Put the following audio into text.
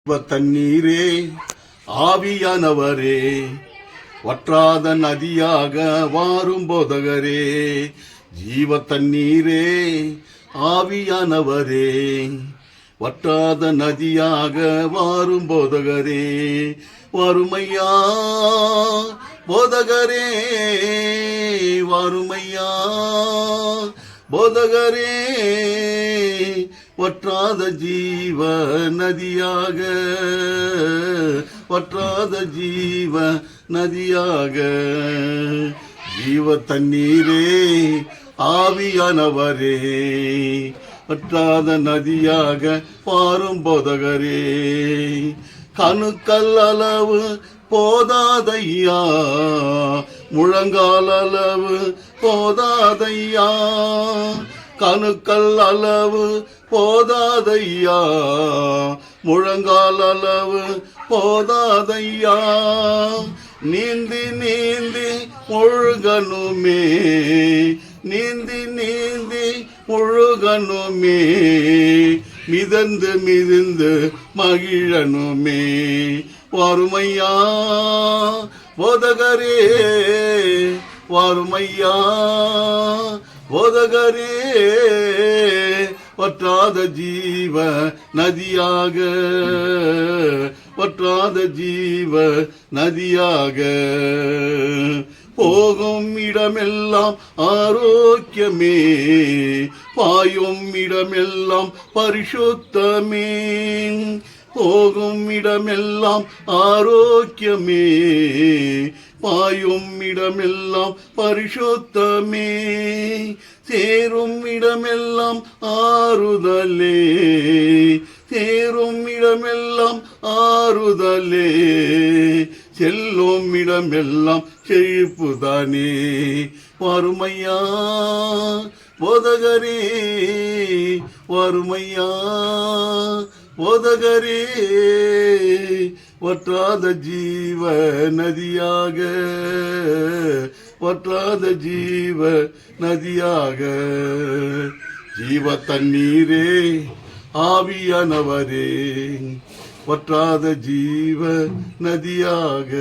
தண்ணீரே ஆவியானவரே வற்றாத நதியாக வாரும் போதகரே. ஜீவ தண்ணீரே ஆவியானவரே வற்றாத நதியாக வாரும் போதகரே. வறுமையா போதகரே, வறுமையா போதகரே, வற்றாத ஜீவ நதியாக, வற்றாத ஜீவ நதியாக. ஜீவ தண்ணீரே ஆவியானவரே வற்றாத நதியாக வாரும் போதகரே. கணுக்கல் அளவு போதாதையா, முழங்கால் அளவு போதாதையா, கணுக்கல் அளவு போதாதையா, முழங்கால் அளவு போதாதையா. நீந்தி நீந்தி முழுகனுமே, நீந்தி நீந்தி முழுகனுமே, மிதந்து மிதந்து மகிழனுமே. வறுமையா போதகரே, வறுமையா போதகரே, வற்றாத ஜீவ நதியாக, வற்றாத ஜீவ நதியாக. போகும் இடமெல்லாம் ஆரோக்கியமே, பாயும் இடமெல்லாம் பரிசுத்தமே. போகும் இடமெல்லாம் ஆரோக்கியமே, பாயும் இடமெல்லாம் பரிசுத்தமே. சேரும் இடமெல்லாம் ஆறுதலே, சேரும் இடமெல்லாம் ஆறுதலே. செல்லும் இடமெல்லாம் செழிப்புதானே. வறுமையா போதகரே, வறுமையா போதகரே, வற்றாத ஜீவ நதியாக, வற்றாத ஜீவ நதியாக. ஜீவ தண்ணீரே ஆவியானவரே வற்றாத ஜீவ நதியாக.